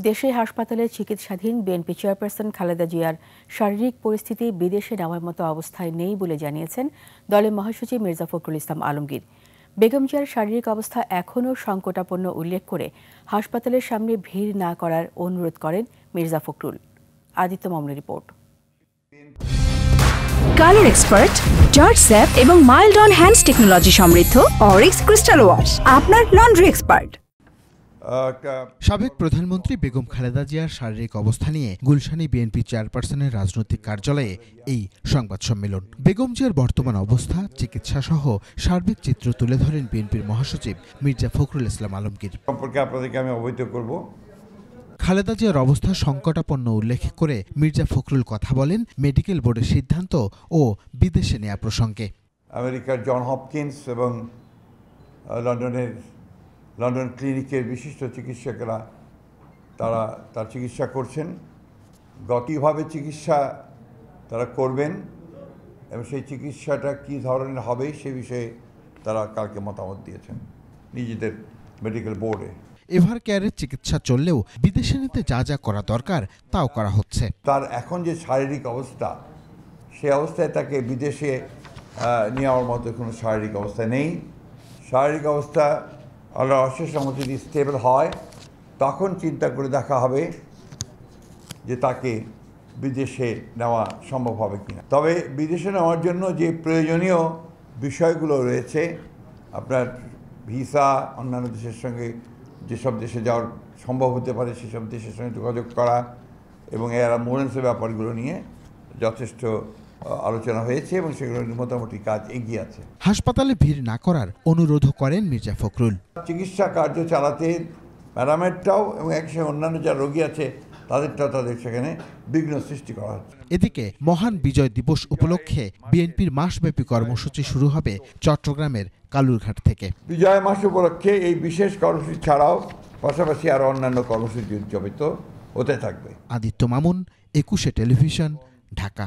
দেশে হাসপাতালে চিকিৎসাধীন বিএনপি চেয়ারপারসন খালেদা জিয়ার শারীরিক পরিস্থিতি বিদেশে নেওয়ার মতো অবস্থায় নেই বলে জানিয়েছেন দলের মহাসচিব মির্জা ফখরুল ইসলাম আলমগীর। বেগম জিয়ার শারীরিক অবস্থা এখনও সংকটাপন্ন উল্লেখ করে হাসপাতালের সামনে ভিড় না করার অনুরোধ করেন মির্জা ফখরুল। আদিত্য মামুনের report. Colour expert, George sap এবং মাইল্ড অন হ্যান্ডস টেকনোলজি সমৃদ্ধ অরিক্স ক্রিস্টাল ওয়াশ আপনার লন্ড্রি এক্সপার্ট। সাবেক প্রধানমন্ত্রী বেগম খালেদা জিয়ার শারীরিক অবস্থা নিয়ে গুলশানী বিএনপি চেয়ারপারসনের রাজনৈতিক কার্যালয়ে এই সংবাদ সম্মেলন। বেগম জিয়ার বর্তমান অবস্থা, চিকিৎসা সহ সার্বিক চিত্র তুলে ধরেন বিএনপির মহাসচিব মির্জা ফখরুল ইসলাম আলমগীর। সম্পর্কে আপনাদেরকে আমি অবহিত করব। খালেদা জিয়ার অবস্থা সংকটাপন্ন উল্লেখ করে মির্জা ফখরুল কথা বলেন মেডিকেল বোর্ডের সিদ্ধান্ত ও বিদেশে নেওয়া প্রসঙ্গে। আমেরিকার জন হপকিন্স এবং লন্ডন ক্লিনিকের বিশিষ্ট চিকিৎসকেরা তার চিকিৎসা করছেন। কীভাবে চিকিৎসা তারা করবেন এবং সেই চিকিৎসাটা কী ধরনের হবে সে বিষয়ে তারা কালকে মতামত দিয়েছেন নিজেদের মেডিকেল বোর্ডে। এভার কেয়ারের চিকিৎসা চললেও বিদেশে নিতে যা যা করা দরকার তাও করা হচ্ছে। তার এখন যে শারীরিক অবস্থা, সে অবস্থায় তাকে বিদেশে নেওয়ার মতো কোনো শারীরিক অবস্থা নেই। শারীরিক অবস্থা আল্লাহ অশেষ রহমতে যদি স্টেবল হয় তখন চিন্তা করে দেখা হবে যে তাকে বিদেশে নেওয়া সম্ভব হবে কিনা। তবে বিদেশে নেওয়ার জন্য যে প্রয়োজনীয় বিষয়গুলো রয়েছে, আপনার ভিসা, অন্যান্য দেশের সঙ্গে যেসব দেশে যাওয়ার সম্ভব হতে পারে সেসব দেশের সঙ্গে যোগাযোগ করা এবং এর অ্যাম্বুলেন্সের ব্যাপারগুলো নিয়ে যথেষ্ট আলোচনা হয়েছে এবং সেগুলোর মোটামুটি কাজ এগিয়ে আছে। হাসপাতালে ভিড় না করার অনুরোধ করেন মির্জা ফখরুল। চিকিৎসা কার্য চালাতে ম্যাডামেরটাও এবং একসঙ্গে অন্যান্য যারা রোগী আছে তাদের সেখানে বিঘ্ন সৃষ্টি করা হচ্ছে। এদিকে মহান বিজয় দিবস উপলক্ষে বিএনপির মাসব্যাপী কর্মসূচি শুরু হবে চট্টগ্রামের কালুরঘাট থেকে। বিজয় মাস উপলক্ষে এই বিশেষ কর্মসূচি ছাড়াও পাশাপাশি আরও অন্যান্য কর্মসূচি উদযাপিত হতে থাকবে। আদিত্য মামুন, 21 টেলিভিশন, ঢাকা।